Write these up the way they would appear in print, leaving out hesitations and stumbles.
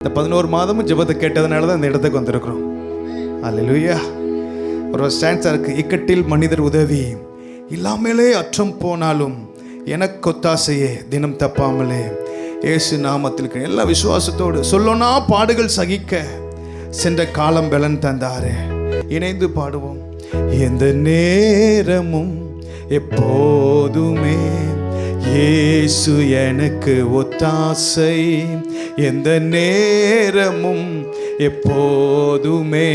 இந்த 11 மாதமும் ஜெபத்தை கேட்டதுனால தான் இந்த இடத்துக்கு வந்திருக்கிறோம். அல்லேலூயா. ஒரு ஸ்டான்ஸா இருக்கு, இக்கட்டில் மனிதர் உதவி இல்லாமலே அற்றம் போனாலும் எனக்கு ஒத்தாசையே தினம் தப்பாமலே இயேசு நாமத்தில் எல்லா விசுவாசத்தோடு சொல்லோனா பாடுகள் சகிக்க சென்ற காலம் பலன் தந்தாரே. இணைந்து பாடுவோம். எந்த நேரமும் எப்போதுமே இயேசு எனக்கு ஒத்தாசை, எந்த நேரமும் எப்போதுமே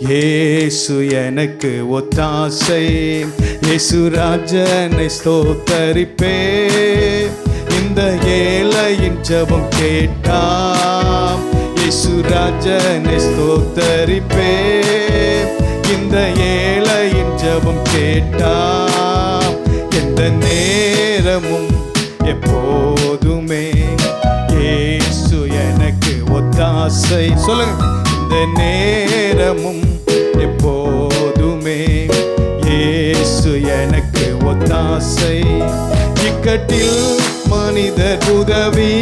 இயேசு எனக்கு ஒத்தாசை. இயேசு ராஜனை ஸ்தோத்தரிப்பே, இந்த ஏழையின் ஜெபம் கேட்டாம். இயேசு ராஜனை ஸ்தோத்தரிப்பே, இந்த ஏழையின் ஜெபம் கேட்டாம். எந்த நேரமும் எப்போதுமே இயேசு எனக்கு ஒத்தாசை. சொல்லுங்க. இந்த நேரமும் எப்போதுமே இயேசு எனக்கு ஒத்தாசை. இக்கட்டில் மனிதர் உதவி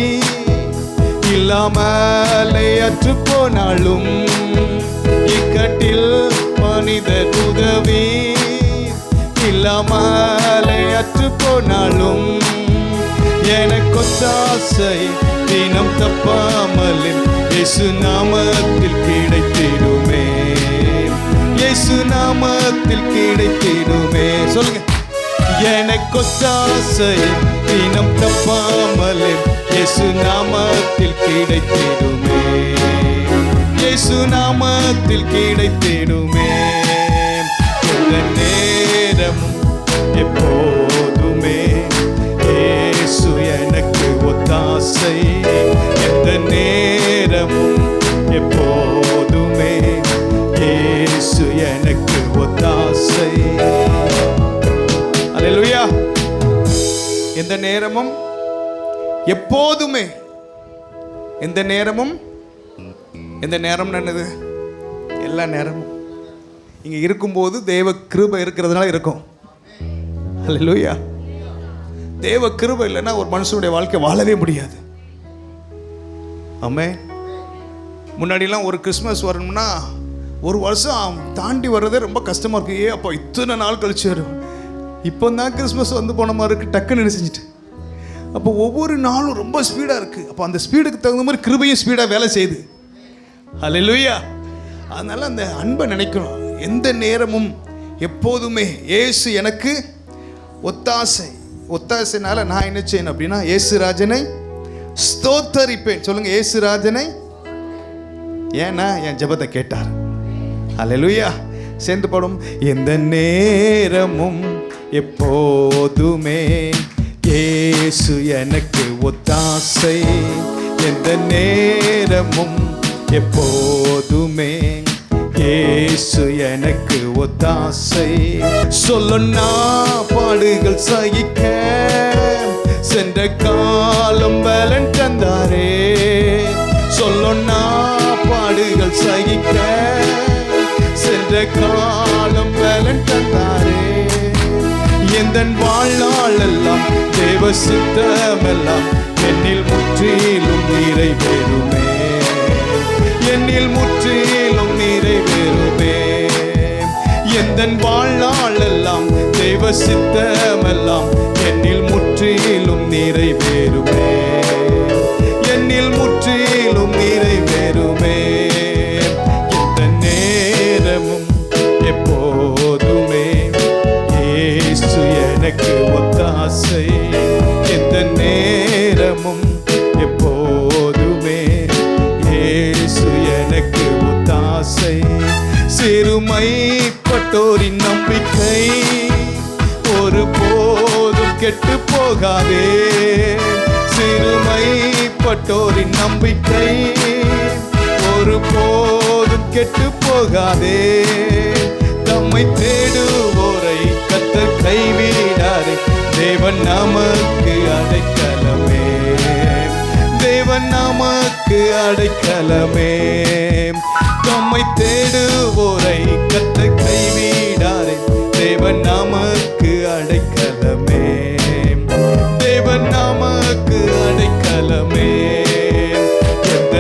இல்லாமலே அற்று போனாலும், இக்கட்டில் மனிதர் உதவி இல்லாமலே அற்று போனாலும் எனக்கு ஒத்தாசை தினம் தப்பாமலே இயேசு நாமத்தில் கிடைத்திடுமே, இயேசு நாமத்தில் கிடைத்திடுமே. சொல்லுங்க. எனக்கு ஒத்தாசை தினம் தப்பாமலே இயேசு நாமத்தில் கிடைத்திடுமே, இயேசு நாமத்தில் கிடைத்திடுமே. எந்த நேரமும் எப்போதுமே இயேசு எனக்கு ஒத்தாசை, எந்த நேரமும் எப்போதுமே இயேசு எனக்கு ஒத்தாசை. அல்லேலூயா. எந்த நேரமும் எப்போதுமே, எந்த நேரமும், எந்த நேரம் என்னது? எல்லா நேரமும் இங்க இருக்கும்போது தேவ கிருபை இருக்கிறதுனால இருக்கும். அல்லேலூயா. தேவ கிருபை இல்லைன்னா ஒரு மனுஷனுடைய வாழ்க்கை வாழவே முடியாது. ஆமென். முன்னாடிலாம் ஒரு கிறிஸ்மஸ் வரணும்னா ஒரு வருஷம் தாண்டி வர்றதே ரொம்ப கஷ்டமா இருக்கு. அப்போ இத்தனை நாள் கழிச்சு வரும். இப்போ தான் கிறிஸ்மஸ் வந்து போன மாதிரி இருக்கு, டக்குன்னு நினைச்சிட்டு. அப்போ ஒவ்வொரு நாளும் ரொம்ப ஸ்பீடாக இருக்குது. அப்போ அந்த ஸ்பீடுக்கு தகுந்த மாதிரி கிருபையும் ஸ்பீடாக வேலை செய்யுது. அல்லேலூயா. அதனால் அந்த அன்பை நினைக்கணும். எந்த நேரமும் எப்போதுமே இயேசு எனக்கு ஒத்தாசை. ஒத்தாசைனால நான் என்ன செய்யணும் அப்படின்னா இயேசு ராஜனை ஸ்தோத்தரிப்பேன். சொல்லுங்க. இயேசு ராஜனை. ஏன்னா என் ஜெபத்தை கேட்டார். அல்லேலூயா. சேர்ந்து பாடும். எந்த நேரமும் எப்போதுமே இயேசு எனக்கு ஒத்தாசை, எந்த நேரமும் எப்போதுமே இயேசு எனக்கு ஒத்தாசை. சொல்லனா பாடுகள் சகிக்க சென்ற காலம் பலன் தந்தாரே. சொல்லனா பாடுகள் சகிக்க சென்ற காலம் பலன் தந்தாரே. எந்தன் வாழ்நாள் எல்லாம் தேவ சித்தமெல்லாம் என்னில் முற்றிலும் நிறைவேறுமே, என்னில் முற்றிலும் நிறைவேறுமே. எந்தன் வாழ்நாள் எல்லாம் தேவ சித்தமெல்லாம் என்னில் முற்றிலும் நிறைவேறுமே, என்னில் முற்றிலும் நிறைவேறுமே. எந்த நேரமும் எப்போதுமே இயேசு எனக்கு ஒத்தாசை, எந்த நேரமும் எப்போதுமே இயேசு எனக்கு ஒத்தாசை. சிறுமைப்பட்டோரின் நம்பிக்கை ஒரு போதும் கெட்டு போகாதே, சிறுமைப்பட்டோரின் நம்பிக்கை ஒரு போதும் கெட்டு போகாதே. தம்மை தேடுவோரை கர்த்தர் கைவிடாரே, தேவன் நமக்கு அடைக்கலமே, தேவன் நமக்கு அடைக்கலமே. தம்மை தேடுவோரை கர்த்தர் கைவிடாரே, தேவன் நமக்கு அடைக்கலமே, தேவன் நமக்கு அடைக்கலமே. எந்த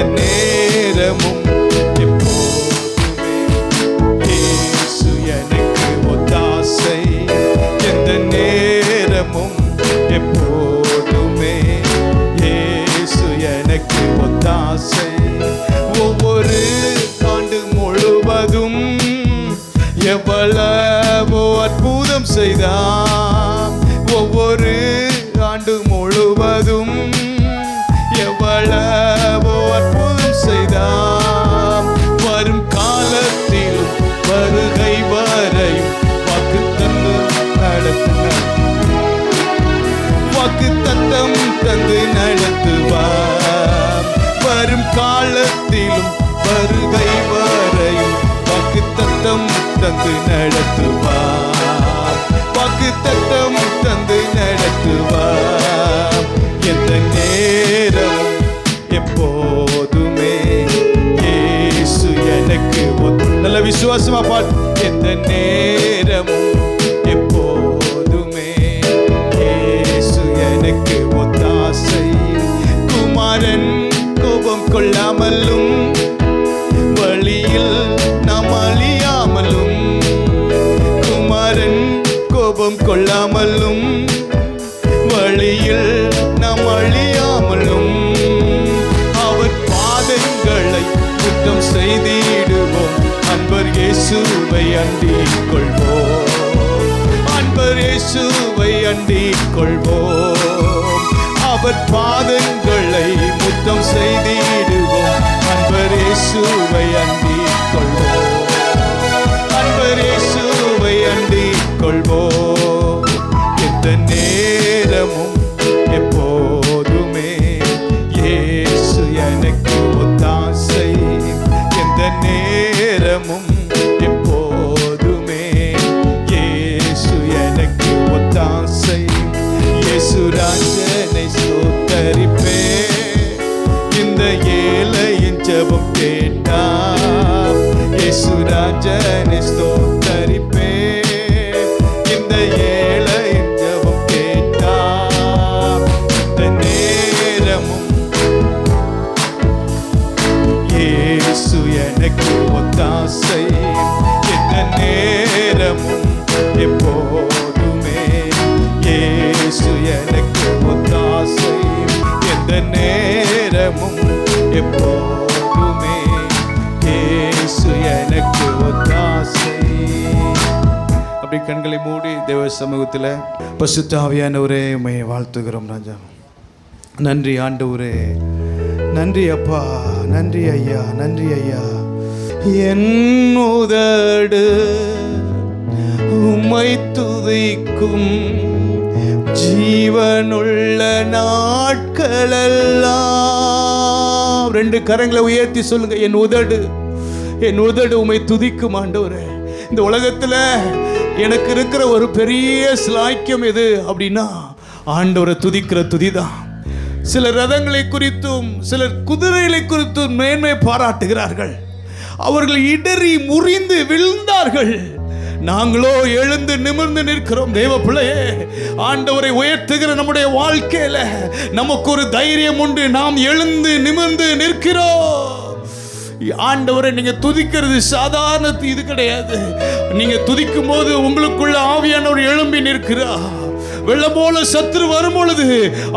காலத்திலும் வருகை வரையும் வாக்குத்தத்தம் தந்து நடத்துவார். வாக்குத்தத்தம் தந்து நடத்துவார். எந்த நேரம் எப்போதுமே இயேசு எனக்கு நல்ல விசுவாசமா பாடு. எந்த நேரமும் எப்போதுமே இயேசு எனக்கு ஒத்தாசை. குமாரன் கோபம் கொள்ளாமலும் வழியில் நாம் அழியாமலும், குமாரன் கோபம் கொள்ளாமலும் வழியில் நாம் அழியாமலும், அவர் பாதங்களை சுத்தம் செய்திடுவோம். அன்பர் இயேசுவை அண்டிக் கொள்வோம். அன்பர் இயேசுவை அண்டிக் கொள்வோம். அவர் பாதங்களை முத்தம் செய்திடுவோம். அன்பர் இயேசுவை அண்டிக் கொள்வோம். அன்பர் இயேசுவை அண்டிக் கொள்வோம். எந்த நேரமும் எப்போதுமே இயேசு எனக்கு ஒத்தாசை. எந்த நேரமும் எப்போதுமே இயேசு எனக்கு ஒத்தாசை. இயேசு ராஜனை ஸ்தோத்தரிப்பே, இந்த ஏழையின் ஜெபம் கேட்டார். இயேசு ராஜனை ஸ்தோத்தரிப்பே, இந்த ஏழையின் ஜெபம் கேட்டார். இந்த நேரமும் இயேசு எனக்கு ஒத்தாசை. இந்த நேரமும் எப்போதுமே இயேசு எனக்கு ஒத்தாசை. எந்த நேரமும் எப்போதுமே இயேசு எனக்கு ஒத்தாசை. அப்படி கண்களை மூடி தேவ சமூகத்தில் பரிசுத்த ஆவியானவரே உம்மை வாழ்த்துகிறோம் ராஜா. நன்றி ஆண்டவரே, நன்றி அப்பா, நன்றி ஐயா, நன்றி ஐயா. என் உதடு உம்மை துதிக்கும் ஜீவனுள்ள நாட்களெல்லாம். ரெண்டு கரங்களை உயர்த்தி சொல்லுங்க. என் உதடு, என் உதடு உம்மை துதிக்கும் ஆண்டவரே. இந்த உலகத்துல எனக்கு இருக்கிற ஒரு பெரிய ஸ்லாக்கியம் எது அப்படின்னா ஆண்டவரை துதிக்கிற துதிதான். சிலர் ரதங்களை குறித்தும் சிலர் குதிரைகளை குறித்தும் மேன்மை பாராட்டுகிறார்கள். அவர்கள் இடறி முறிந்து விழுந்தார்கள். நாங்களோ எழுந்து நிமிர்ந்து நிற்கிறோம். தேவ பிள்ளையே, ஆண்டவரை உயர்த்துகிற நம்முடைய வாழ்க்கையில நமக்கு ஒரு தைரியம் உண்டு. நாம் எழுந்து நிமிர்ந்து நிற்கிறோம். ஆண்டவரை நீங்க துதிக்கிறது சாதாரண இது கிடையாது. நீங்க துதிக்கும் போது உங்களுக்குள்ள ஆவியானவர் எழும்பி நிற்கிறார். வெள்ளம் போல சத்துரு வரும் பொழுது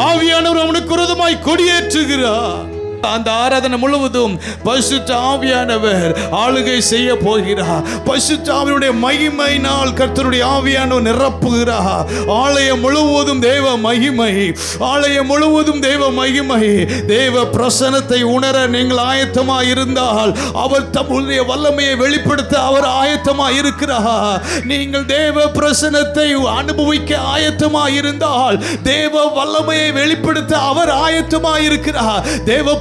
ஆவியானவர் அவனுக்கு விரோதமாய் கொடியேற்றுகிறார். அந்த ஆராதனை முழுவதும் பரிசுத்த ஆவியானவர் ஆளுகை செய்ய போகிறார். பரிசுத்த ஆவியானுடைய மகிமையினால் கர்த்தருடைய ஆவியானவர் நிரப்புகிறார். ஆலயம் முழுவதும் தேவ மகிமை, ஆலயம் முழுவதும் தேவ மகிமை. தேவ பிரசன்னத்தை உணர நீங்கள் ஆயத்தமாக இருந்தால் அவர் தம்முடைய வல்லமையை வெளிப்படுத்த அவர் ஆயத்தமாக இருக்கிறார். நீங்கள் தேவ பிரசன்னத்தை அனுபவிக்க ஆயத்தமாக இருந்தால் தேவ வல்லமையை வெளிப்படுத்த அவர் ஆயத்தமாக இருக்கிறார். தேவ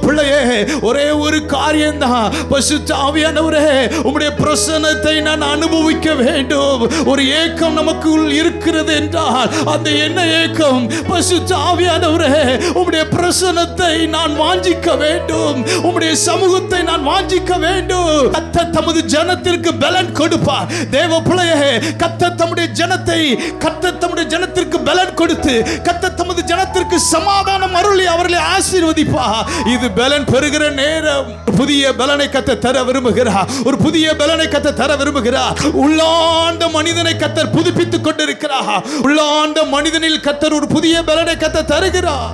ஒரே ஒரு காரியம் தான், பரிசுத்த ஆவியானவரே உம்முடைய பிரசன்னத்தை நான் அனுபவிக்க வேண்டும். ஒரு ஏக்கம் நமக்குள் இருக்கிறது என்றால் அந்த என்ன ஏக்கம்? பரிசுத்த ஆவியானவரே உம்முடைய பிரசன்னத்தை நான் வாஞ்சிக்க வேண்டும். உம்முடைய சமூகத்தை நான் வாஞ்சிக்க வேண்டும். கர்த்தர் தமது ஜனத்திற்கு பலன் கொடுப்பார். தேவ பிள்ளையே, கர்த்தர் தம்முடைய ஜனத்தை, கர்த்தர் தம்முடைய ஜனத்திற்கு பலன் கொடுத்து கர்த்தர் தமது ஜனத்திற்கு சமாதானம் அருளி அவர்களை ஆசீர்வதிப்பார். இது பலன் பெறுகிற நேரம். புதிய பலனை கர்த்தர் தர விரும்புகிறார். ஒரு புதிய பலனை கர்த்தர் தர விரும்புகிறார். உள்ளாண்ட மனிதனை கர்த்தர் புதுப்பித்துக் கொண்டிருக்கிறார். உள்ளாண்ட மனிதனில் கர்த்தர் ஒரு புதிய பலனை கர்த்தர் தருகிறார்.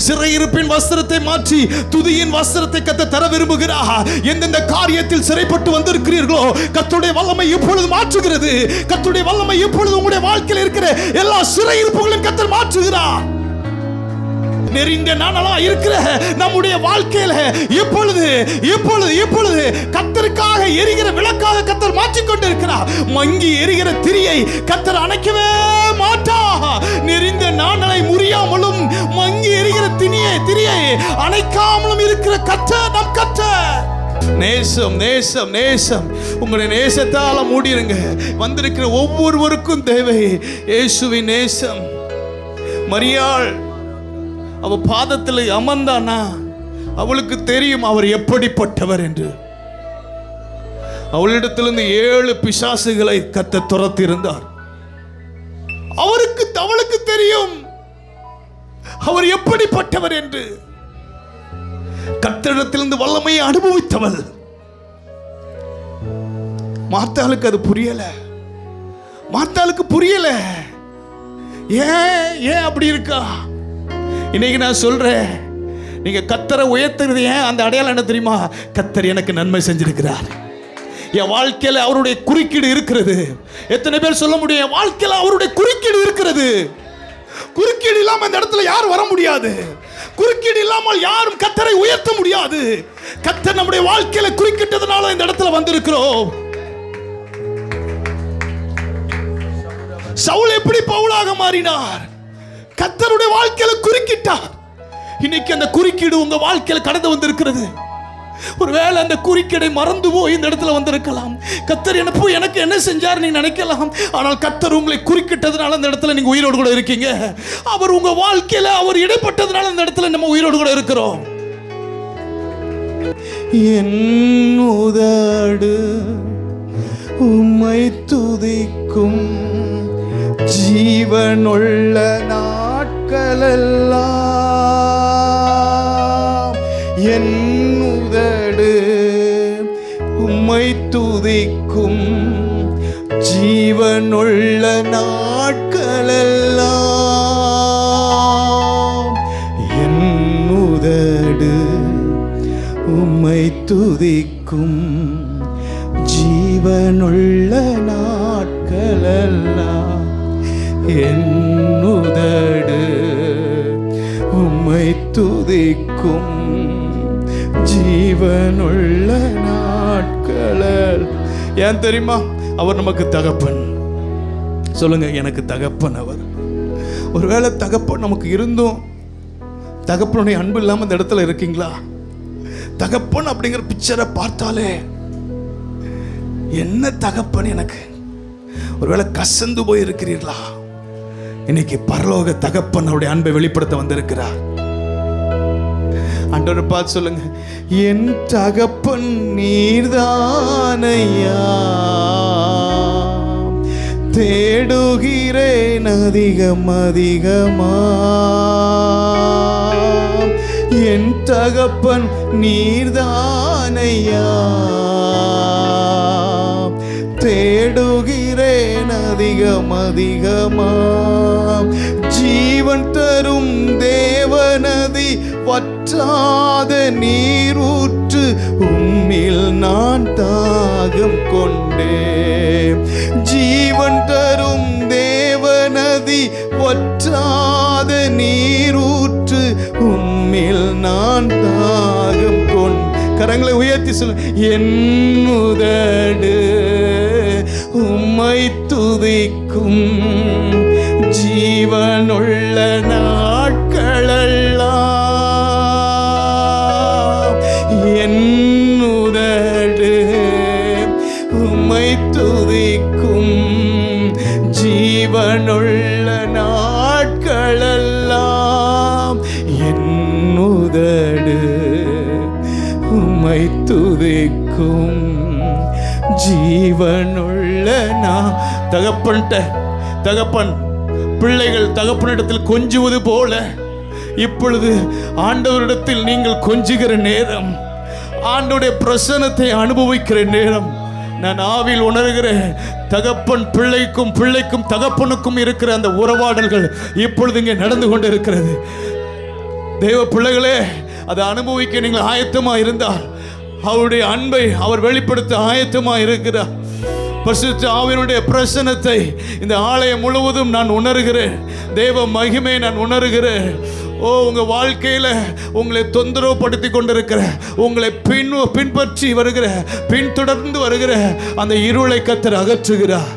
சிறையிருப்பின் வஸ்திரத்தை மாற்றி துதியின் வஸ்திரத்தை கர்த்தர் தர விரும்புகிறார். எந்தெந்த காரியத்தில் சிறைப்பட்டு வந்திருக்கிறீர்களோ கர்த்தருடைய வல்லமை இப்பொழுது மாற்றுகிறது. கர்த்தருடைய வல்லமை இப்பொழுது உங்களுடைய வாழ்க்கையில் இருக்கிற எல்லா சிறையிருப்புகளையும் கர்த்தர் மாற்றுகிறார். நெறிந்த நாளா இருக்கிற நம்முடைய வாழ்க்கையில இப்பொழுது இப்பொழுது இப்பொழுது கர்த்தருக்காக எரிகிற விளக்காக கர்த்தர் மாற்றிக் கொண்டிருக்கிறார். மங்கி எரிகிற திரியை கர்த்தர் அணைக்கவே மாட்டார். நெறிந்த நாணலை முறியாமலும் மங்கி எரிகிற திரியை அணைக்காமலும் இருக்கிற கர்த்தர் நம் கர்த்தர். நேசம் நேசம் நேசம். உங்களுடைய நேசத்தால மூடிருங்க. வந்திருக்கிற ஒவ்வொருவருக்கும் தேவை இயேசுவின் நேசம். மரியாள் அவ பாதத்தில் அமர்ந்தானா, அவளுக்கு தெரியும் அவர் எப்படிப்பட்டவர் என்று. அவளிடத்திலிருந்து 7 பிசாசுகளை கர்த்தர் துரத்தி இருந்தார். அவளுக்கு தெரியும் அவர் எப்படிப்பட்டவர் என்று. கர்த்தரிடத்திலிருந்து வல்லமையை அனுபவித்தவள். மார்த்தாளுக்கு அது புரியல. மார்த்தாளுக்கு புரியல. ஏன் அப்படி இருக்கா? இன்னைக்கு நான் சொல்றேன், நீங்க கர்த்தரை உயர்த்துறது ஏன்? அந்த அடையாளம் என்ன தெரியுமா? கர்த்தர் எனக்கு நன்மை செஞ்சிருக்கிறார். என் வாழ்க்கையில் அவருடைய குறுக்கீடு இருக்கிறது. எத்தனை பேர் சொல்ல முடியும் என் வாழ்க்கையில் அவருடைய குறுக்கீடு இருக்கிறது? குறுக்கீடு இல்லாமல் இந்த இடத்துல யாரும் வர முடியாது. குறுக்கீடு இல்லாமல் யாரும் கர்த்தரை உயர்த்த முடியாது. கர்த்தர் நம்முடைய வாழ்க்கையில குறுக்கிட்டதுனால இந்த இடத்துல வந்திருக்கிறோம். சவுல் எப்படி பவுலாக மாறினார்? கர்த்தருடைய வாழ்க்கையில குறுக்கிட்டார். இன்னைக்கு அந்த குறுக்கீடு உங்க வாழ்க்கையில கடந்து வந்திருக்கிறது. ஒருவேளை அந்த குறுக்கீடை மறந்து போய் இந்த இடத்துல வந்திருக்கலாம். கர்த்தர் எனக்கு என்ன செஞ்சார் நீ நினைக்கலாம். ஆனால் கர்த்தர் உங்களை குறுக்கிட்டதுனால இந்த இடத்துல நீங்க உயிரோடு கூட இருக்கீங்க. அவர் உங்க வாழ்க்கையில அவர் இடைப்பட்டதுனால இந்த இடத்துல நம்ம உயிரோடு கூட இருக்கிறோம். என் உதடு உம்மை துதிக்கும் ஜீவனுள்ள நாட்களெல்லாம். என் உதடு உம்மை துதிக்கும் ஜீவனுள்ள நாட்களெல்லாம். என் உதடு உம்மை துதிக்கும் ஜீவனுள்ள நாட்களெல்லாம். என் உதடு உம்மை துதிக்கும் ஜீவனுள்ள நாட்களல். ஏன் தெரியுமா? அவர் நமக்கு தகப்பன். சொல்லுங்க, எனக்கு தகப்பன் அவர். ஒருவேளை தகப்பன் நமக்கு இருந்தும் தகப்பனுடைய அன்பு இல்லாம இந்த இடத்துல இருக்கீங்களா? தகப்பன் அப்படிங்கிற பிக்சரை பார்த்தாலே என்ன தகப்பன் எனக்கு. ஒருவேளை கசந்து போய் இருக்கிறீர்களா? இன்னைக்கு பரலோக தகப்பன் அவருடைய அன்பை வெளிப்படுத்த வந்திருக்கிறார். ஆண்டவரை பார்த்து சொல்லுங்க, என் தகப்பன் நீர்தானையா, தேடுகிறேன் அதிகம் அதிகமா. என் தகப்பன் நீர்தானையா, தேடுகிறேன் அதிகம் அதிகமா. ஜீவன் தரும் தேவநதி வற்றாத நீரூற்று உம்மில் நான் தாகம் கொண்டேன். ஜீவன் தரும் தேவநதி வற்றாத நீரூற்று உம்மில் நான் தாகம் கொண்டேன். கரங்களை உயர்த்தி சொல்ல, என் உதடு உம்மை துதிக்கும் ஜீவனுள்ள நாட்களெல்லாம். என் உதடு உம்மை துதிக்கும் ஜீவனுள்ள நாட்களெல்லாம். என் உதடு உம்மை துதிக்கும் ஜீவனுள்ள தகப்பன் பிள்ளைகள் தகப்பனிடத்தில் கொஞ்சுவது போல இப்பொழுது ஆண்டவரிடத்தில் நீங்கள் கொஞ்சுகிற நேரம், ஆண்டவருடைய பிரசன்னத்தை அனுபவிக்கிற நேரம். நான் ஆவியில் உணர்கிற தகப்பன் பிள்ளைக்கும் பிள்ளைக்கும் தகப்பனுக்கும் இருக்கிற அந்த உறவாடல்கள் இப்பொழுது இங்கே நடந்து கொண்டு இருக்கிறது. தேவ பிள்ளைகளே, அதை அனுபவிக்க நீங்கள் ஆயத்தமாக இருந்தால் அவருடைய அன்பை அவர் வெளிப்படுத்த ஆயத்தமாக இருக்கிறார். பரிசுத்த ஆவியினுடைய பிரசன்னத்தை இந்த ஆலயம் முழுவதும் நான் உணர்கிறேன். தேவ மகிமை நான் உணர்கிறேன். உங்கள் வாழ்க்கையில் உங்களை தொந்தரவுப்படுத்தி கொண்டிருக்கிற, உங்களை பின்பற்றி வருகிற, பின்தொடர்ந்து வருகிற அந்த இருளை கர்த்தர் அகற்றுகிறார்.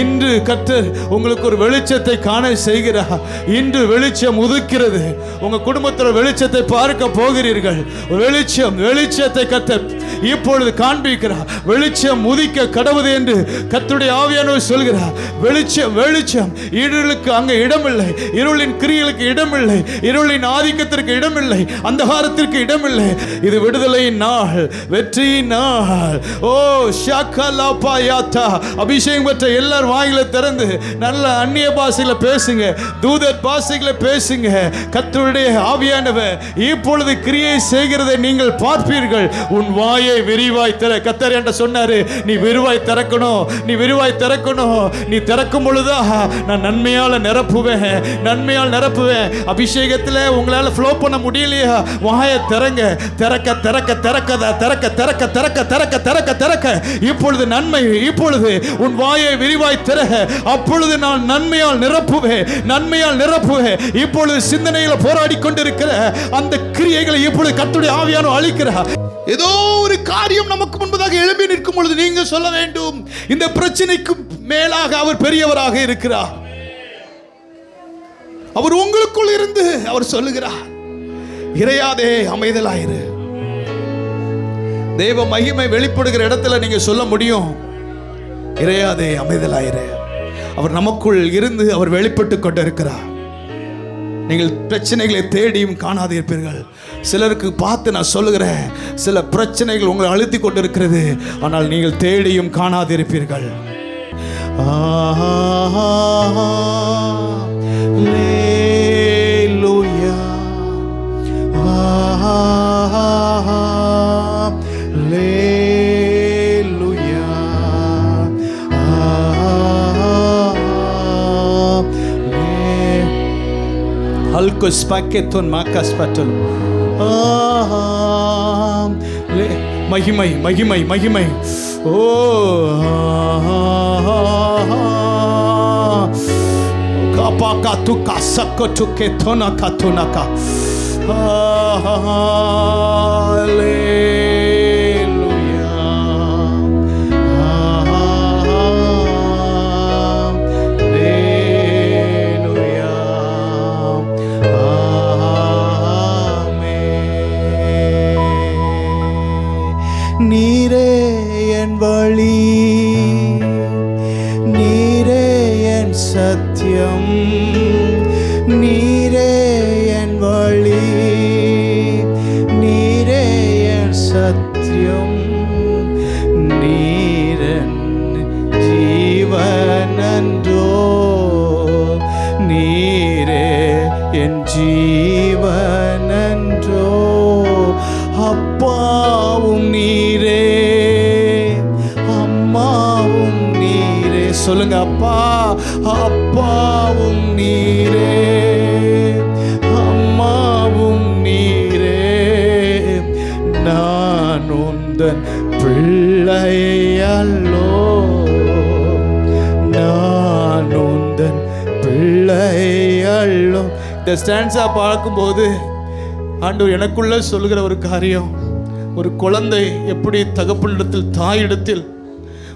இன்று கர்த்தர் உங்களுக்கு ஒரு வெளிச்சத்தை காண செய்கிறார். இன்று வெளிச்சம் உதிக்கிறது. உங்க குடும்பத்தில் வெளிச்சத்தை பார்க்க போகிறீர்கள். வெளிச்சத்தை கர்த்தர் இப்பொழுது காண்பிக்கிறார். வெளிச்சம் உதிக்க கடவுது என்று கர்த்தருடைய ஆவியானவர் சொல்கிறார். வெளிச்சம் இருளுக்கு அங்கே இடமில்லை. இருளின் கிரியைகளுக்கு இடமில்லை. இருளின் ஆதிக்கத்திற்கு இடமில்லை. அந்தகாரத்திற்கு இடமில்லை. இது விடுதலையின் நாள், வெற்றியின் நாள். ஓ ஷாக்கலாபாயாத்தா. அபிஷேகம் பெற்ற எல்லார் வாயில திறந்து நல்ல அந்நிய பாஷையில பேசுங்க, தூதர் பாஷைகளை பேசுங்க. கர்த்தருடைய ஆவியானவர் இப்பொழுது கிரியை செய்கிறதை நீங்கள் பார்ப்பீர்கள். உன் வாயை விரிவாய் திற. கர்த்தர் என்ற சொன்னாரு, நீ விரிவாய் திறக்கணும், நீ விரிவாய் திறக்கணும். நீ திறக்கும் பொழுதா நான் நன்மையால் நிரப்புவேன், நன்மையால் நிரப்புவேன். அபிஷேகத்தில் உங்களால் ஃப்ளோ பண்ண முடியலையா? வாயை திறங்க. திறக்க திறக்க திறக்கதா திறக்க திறக்க திறக்க திறக்க திறக்க திறக்க இப்பொழுது நன்மை, இப்பொழுது உன் வாயை விரிவாய் திற. அப்பொழுது நான் நன்மையால் நிரப்புவேன், நன்மையால் நிரப்புவேன். இப்பொழுது சிந்தனையில் போராடி கொண்டிருக்கிற அந்த கிரியைகளை இப்பொழுது கர்த்தருடைய ஆவியானவர் அழிக்கிறார். ஏதோ ஒரு காரியம் நமக்கு முன்பதாக எழும்பி நிற்கும் பொழுது நீங்க சொல்ல வேண்டும், இந்த பிரச்சனைக்கு மேலாக அவர் பெரியவராக இருக்கிறார். அவர் உங்களுக்குள் இருந்து அவர் சொல்லுகிறார், இறையாதே அமைதலாயிரு. தேவ மகிமை வெளிப்படுகிற இடத்துல நீங்க சொல்ல முடியும், இறையாதே அமைதலாயிரு. அவர் நமக்குள் இருந்து அவர் வெளிப்பட்டு கொண்டிருக்கிறார். நீங்கள் பிரச்சனைகளை தேடியும் காணாதிருப்பீர்கள். சிலருக்கு பார்த்து நான் சொல்லுகிறேன், சில பிரச்சனைகள் உங்களை அழுத்தி கொண்டிருக்கிறது, ஆனால் நீங்கள் தேடியும் காணாதிருப்பீர்கள். Halkus paketon makas patul. மகிமை மகிமை மகிமை. ஓ காபாகா துகா சக்கோ கெத்தோனா கத்தோனாகா. நீரே என் வழி, நீரே என் சத்தியம், நீரே என் வழி, நீரே என் சத்தியம், நீரன் ஜீவனன்றோ, நீரே என் ஜீவனன்றோ. அப்பாவும் நீரே, அம்மாவும் நீரே. சொல்லுங்க, அப்பா அப்பாவும் நீரே, அம்மாவும் நீரே. நான் உந்தன் பிள்ளை அல்லோ, நான் உந்தன் பிள்ளை அல்லோ. இந்த ஸ்டாண்ட்ஸா பார்க்கும்போது ஆண்டவர் எனக்குள்ள சொல்லுகிற ஒரு காரியம், ஒரு குழந்தை எப்படி தகப்பனிடத்தில் தாயிடத்தில்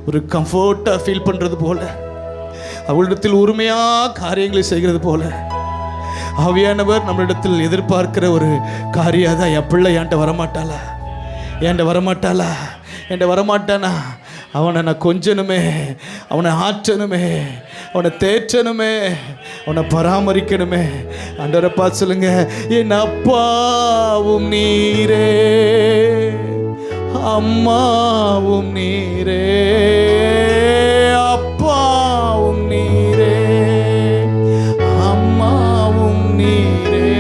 ஒரு கம்ஃபர்ட்டாக ஃபீல் பண்ணுறது போல, அவளிடத்தில் உரிமையாக காரியங்களை செய்கிறது போல, ஆவியானவர் நம்மளிடத்தில் எதிர்பார்க்கிற ஒரு காரியம் தான், என் பிள்ளை என்கிட்ட வரமாட்டாளா, என்கிட்ட வரமாட்டாளா, என்கிட்ட வரமாட்டானா, அவனை நான் கொஞ்சனுமே, அவனை ஆற்றணுமே, அவனை தேற்றணுமே, அவனை பராமரிக்கணுமே. ஆண்டவரை பார்த்து சொல்லுங்க, என் அப்பாவும் நீரே, அம்மாவும் நீரே, அப்பாவும் நீரே, அம்மாவும் நீரே.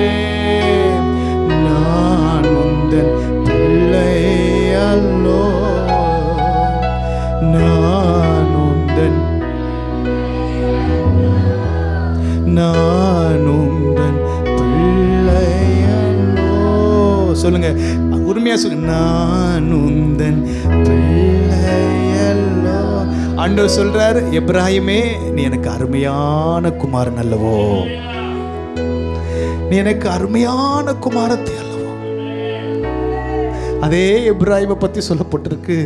நான் உந்தன் பிள்ளை அல்லோ, நான் உந்தன், நான் உந்தன் பிள்ளை அல்லோ. சொல்லுங்க, உரிமையா சொல்லுங்க, நான் உந்தன் பிள்ளை அல்லோ. ஆண்டவர் சொல்றாரு, எப்ராஹிமே நீ எனக்கு அருமையான குமாரன் அல்லவோ, நீ எனக்கு அருமையான குமாரத்தை அல்லவோ. அதே எப்ராஹிமை பத்தி சொல்லப்பட்டிருக்கு,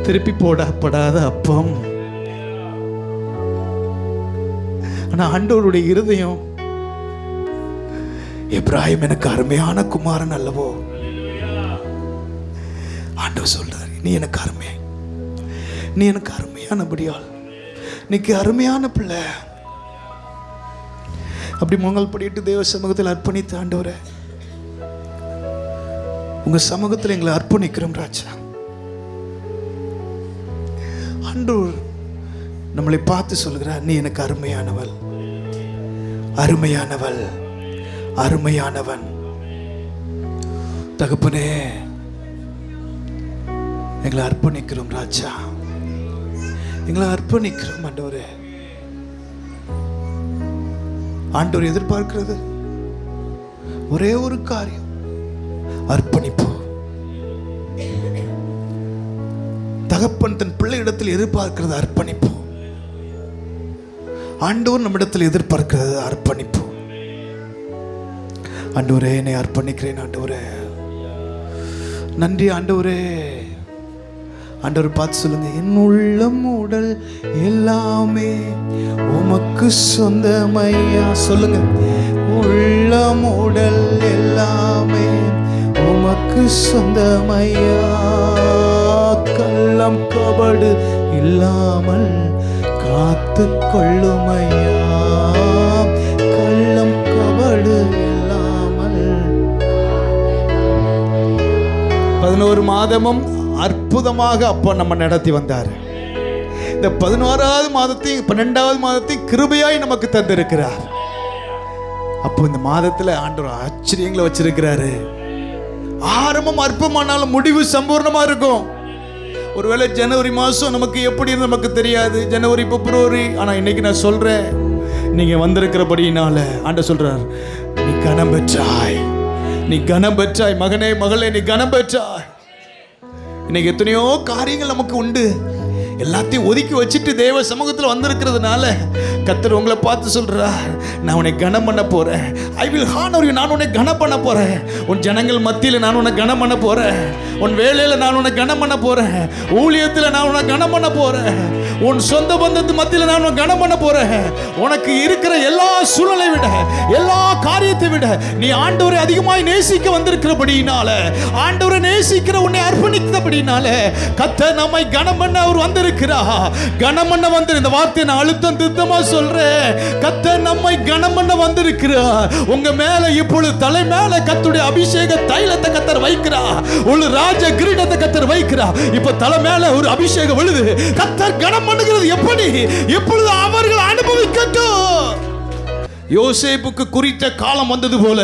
திருப்பி போடப்படாத அப்பம், ஆனா ஆண்டவருடைய இருதயம், எப்ராஹிம் எனக்கு அருமையான குமாரன் அல்லவோ. ஆண்டவர் சொல்றாரு, நீ எனக்கு அருமை, நீ எனக்கு அருமையானபடியால், நீக்கு அருமையான பிள்ளை. அப்படி முகங்கள் படிட்டு தேவ சமூகத்தில் அர்ப்பணித்து, ஆண்டவரே உங்க சமூகத்தில் எங்களை அர்ப்பணிக்கிறோம் ராஜா. ஆண்டவர் நம்மளை பார்த்து சொல்கிறார், நீ எனக்கு அருமையானவள், அருமையானவள், அருமையானவன். தகப்பனே எங்களை அர்ப்பணிக்கிறோம் ராஜா, எங்களை அர்ப்பணிக்கிறோம் ஆண்டவரே. ஆண்டவர் எதிர்பார்க்கிறது ஒரே ஒரு காரியம், அர்ப்பணிப்பு. தகப்பன் தன் பிள்ளையிடத்தில் எதிர்பார்க்கிறது அர்ப்பணிப்பு. ஆண்டவர் நம்மிடத்தில் எதிர்பார்க்கிறது அர்ப்பணிப்பு. ஆண்டவரே என்னை அர்ப்பணிக்கிறேன் ஆண்டவரே. நன்றி ஆண்டவரே. ஆண்டவர் பார்த்து சொல்லுங்க, என் உள்ளம் உடல் எல்லாமே உமக்கு சொந்தமையா. சொல்லுங்க, உள்ளம் உடல் எல்லாமே உமக்கு சொந்தமையா. கள்ளம் கபடு இல்லாமல் காத்து கொள்ளுமையா. கள்ளம் கபடு இல்லாமல். 11 மாதமும் அற்புதமாக அப்பா நம்ம நடத்தி வந்தார். இந்த 11வது மாதத்தையும் 12வது மாதத்தையும் கிருபையாய் நமக்கு தந்திருக்கிறார். அப்போ இந்த மாதத்துல ஆண்டவர் ஆச்சரியங்களை வச்சிருக்கிறாரு. ஆரம்பம் அற்பமானாலும் முடிவு சம்பூர்ணமா இருக்கும். ஒருவேளை ஜனவரி மாதம் நமக்கு எப்படி நமக்கு தெரியாது, ஜனவரி பிப்ரவரி. ஆனா இன்னைக்கு நான் சொல்றேன், நீங்க வந்திருக்கிறபடினால ஆண்டவர் சொல்றார், நீ கனம் பெற்றாய், நீ கனம் பெற்றாய் மகனே மகளே, நீ கனம் பெற்றாய். இன்னைக்கு எத்தனையோ காரியங்கள் நமக்கு உண்டு, எல்லாத்தையும் ஒதுக்கி வச்சுட்டு தேவ சமூகத்தில் வந்திருக்கிறதுனால கர்த்தர் உங்களை பார்த்து சொல்றார், நான் உன்னை கனம் பண்ண போறேன். I will honour you. நான் உன்னை கனம் பண்ண போறேன். உன் ஜனங்கள் மத்தியில் நான் உன்னை கனம் பண்ண போறேன். உன் வேலையில நான் உன்னை கனம் பண்ண போறேன். ஊழியத்தில் நான் உன்னை கனம் பண்ண போறேன். உன் சொந்த பந்தத்து மத்தியில் நான் உன்னை கனம் பண்ண போறேன். உனக்கு இருக்கிற எல்லா சூழலை விட, எல்லா காரியத்தை விட நீ ஆண்டவரை அதிகமாய் நேசிக்க வந்திருக்கிறபடினால, ஆண்டவரை நேசிக்கிற உன்னை அர்ப்பணித்தபடினால கர்த்தர் நம்மை கனம் பண்ண அவர் வந்திருக்கிறார். கனம் பண்ண வந்து, இந்த வார்த்தையை நான் அழுத்தம் திருத்தமா சொல்றேன், கர்த்தர் நம்மை கனம் பண்ண வந்திருக்கிறார். உங்க மேல இப்பொழுது தலை மேல கர்த்தருடைய அபிஷேக தைலத்தை கர்த்தர் வைக்கிறார். ஒரு ராஜ கிரீடத்தை கர்த்தர் வைக்கிறார். இப்ப தலை மேல ஒரு அபிஷேகம் விழுது. கர்த்தர் கனம் பண்ணுகிறது எப்படி? இப்பொழுது அவர்கள் அனுபவிக்கட்டும். யோசேப்புக்கு குறித்த காலம் வந்தது போல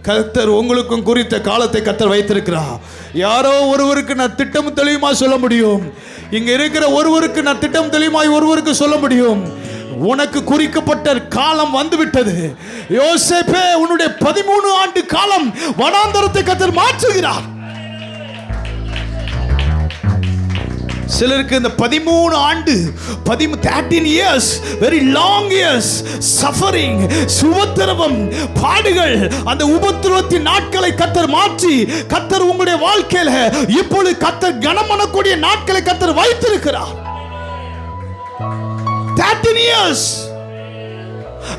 கர்த்தர் உங்களுக்கும் குறித்த காலத்தை கர்த்தர் வைத்திருக்கிறார். யாரோ ஒருவருக்கு நான் திட்டம் தெளிவுமா சொல்ல முடியும். இங்க இருக்கிற ஒருவருக்கு நான் திட்டம் தெளிவாய் ஒருவருக்கு சொல்ல முடியும், உனக்கு குறிக்கப்பட்ட காலம் வந்துவிட்டது. யோசேப்பே, உன்னுடைய 13 ஆண்டு காலம் வனாந்தரத்தை கர்த்தர் மாற்றுகிறார். சிலருக்கு இந்த 13 ஆண்டு 13 years, very long years, suffering, உபத்திரவம், பாடுகள், அந்த உபத்திரவத்தின் நாட்களை கர்த்தர் மாற்றி கர்த்தர் உங்களுடைய வாழ்க்கையில இப்பொழுது கர்த்தர் கனம் பண்ணக்கூடிய நாட்களை கர்த்தர் வைத்திருக்கிறார். 13 years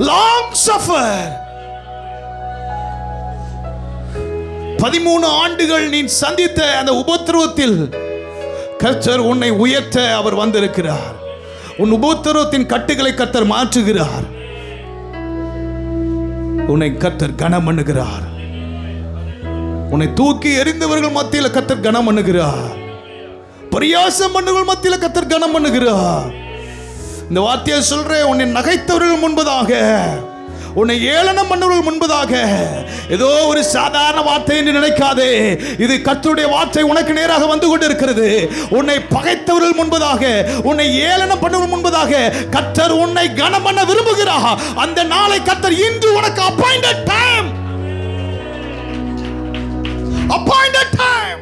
long suffer. 13 ஆண்டுகள் நீ சந்தித்த அந்த உபத்திரவத்தில் கர்த்தர் உன்னை உயர்த்த அவர் வந்திருக்கிறார். உன் உபத்திரவத்தின் கட்டுகளை கர்த்தர் மாற்றுகிறார். உன்னை கர்த்தர் கனம் பண்ணுகிறார். உன்னை தூக்கி எறிந்தவர்கள் மத்தியில் கர்த்தர் கனம் பண்ணுகிறார். பரியாசம் பண்ணவர்கள் மத்தியில் கர்த்தர் கனம் பண்ணுகிறார். இந்த வார்த்தையை சொல்றேன், உன்னை நகைத்தவர்கள் முன்பதாக, உன்னை ஏளனம் பண்ணவர்கள் முன்பதாக. ஏதோ ஒரு சாதாரண வார்த்தை என்று நினைக்காதே, இது கர்த்தருடைய வார்த்தை உனக்கு நேராக வந்து கொண்டிருக்கிறது. உன்னை பகைத்தவர்கள் முன்பதாக, உன்னை ஏளனம் பண்ணவர்கள் முன்பதாக கர்த்தர் உன்னை கனம் பண்ண விரும்புகிறார். அந்த நாளை கர்த்தர் இன்று உனக்கு appointed time, appointed time.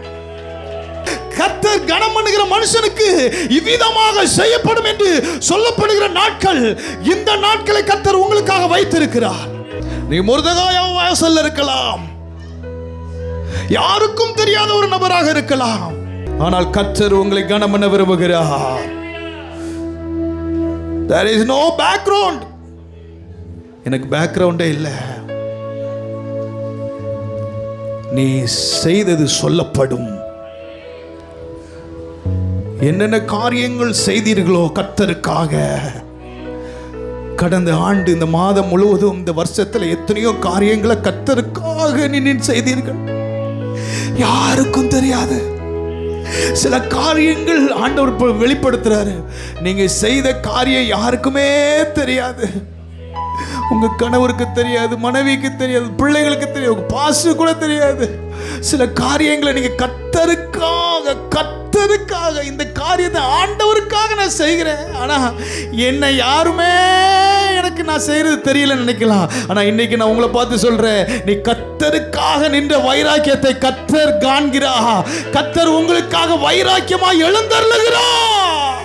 கர்த்தர் கனம் பண்ணுகிற மனுஷனுக்கு இவ்விதமாக செய்யப்படும் என்று சொல்லப்படுகிற நாட்கள், இந்த நாட்களை கர்த்தர் உங்களுக்காக வைத்திருக்கிறார். நீ மொர்தெகாய் வாசல்ல இருக்கலாம், யாருக்கும் தெரியாத ஒரு நபராக இருக்கலாம், ஆனால் கர்த்தர் உங்களை கனம் பண்ண விரும்புகிறார். There is no background. எனக்கு பேக்ரவுண்டே இல்லை. நீ செய்தது சொல்லப்படும். என்னென்ன காரியங்கள் செய்தீர்களோ கர்த்தருக்காக, கடந்த ஆண்டு இந்த மாதம் முழுவதும் இந்த வருஷத்துல எத்தனையோ காரியங்களை கர்த்தருக்காக நீ செய்தீர்கள். யாருக்கும் தெரியாது. சில காரியங்கள் ஆண்டவர் வெளிப்படுத்துறாரு. நீங்க செய்த காரியம் யாருக்குமே தெரியாது. உங்க கணவருக்கு தெரியாது, மனைவிக்கு தெரியாது, பிள்ளைகளுக்கு தெரியாது, உங்க பாசு கூட தெரியாது. சில காரியங்களை நீங்க கர்த்தருக்காக இந்த காரியத்தை ஆண்டவருக்காக நான் செய்கிறேன். ஆனா என்ன யாருமே எனக்கு நான் செய்யறது தெரியல நினைக்கலாம். ஆனா இன்னைக்கு நான் உங்களை பார்த்து சொல்றேன், நீ கர்த்தருக்காக நின்ற வைராக்கியத்தை கர்த்தர் காண்கிறார். கர்த்தர் உங்களுக்காக வைராக்கியமா எழுந்தருளுகிறார்.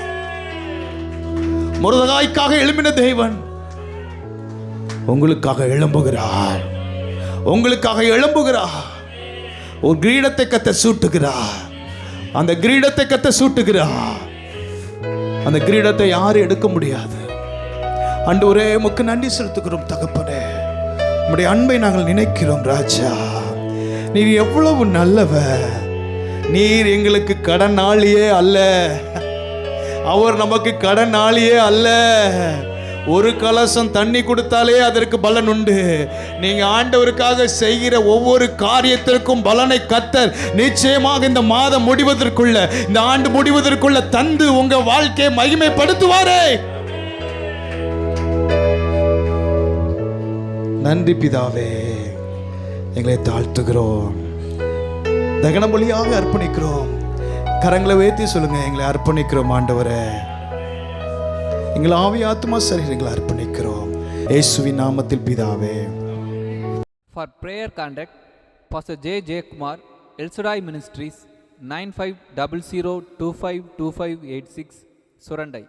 மொர்தெகாய்க்காக எழும்பின தேவன் உங்களுக்காக எழும்புகிறார். உங்களுக்காக எழும்புகிறார். ஒரு கிரீடத்தை கர்த்தர் சூட்டுகிறார். அந்த கிரீடத்தை கர்த்தர் சூட்டுகிறார். அந்த கிரீடத்தை யாரும் எடுக்க முடியாது. ஆண்டவரே உமக்கு நன்றி செலுத்துகிறோம் தகப்பனே. உம்முடைய அன்பை நாங்கள் நினைக்கிறோம் ராஜா. நீர் எவ்வளவு நல்லவர். நீர் எங்களுக்கு கடனாளியே அல்ல. அவர் நமக்கு கடனாளியே அல்ல. ஒரு கலசம் தண்ணி கொடுத்தாலே அதற்கு பலன் உண்டு. நீங்க ஆண்டவருக்காக செய்கிற ஒவ்வொரு காரியத்திற்கும் பலனை கர்த்தர் நிச்சயமாக இந்த மாதம் முடிவதற்குள்ள, இந்த ஆண்டு முடிவதற்குள்ள தந்து உங்க வாழ்க்கையை மகிமைப்படுத்துவாரே. நன்றி பிதாவே. எங்களை தாழ்த்துகிறோம், தகன பலியாக அர்ப்பணிக்கிறோம். கரங்களை வேத்தி சொல்லுங்க, எங்களை அர்ப்பணிக்கிறோம் ஆண்டவரே. எங்கள் ஆவி ஆத்மா சரீரங்களை அர்ப்பணிக்கிறோம் இயேசுவின் நாமத்தில் பிதாவே. For prayer contact Pastor J. Kumar, El Shaddai Ministries, 9500252586, Surandai.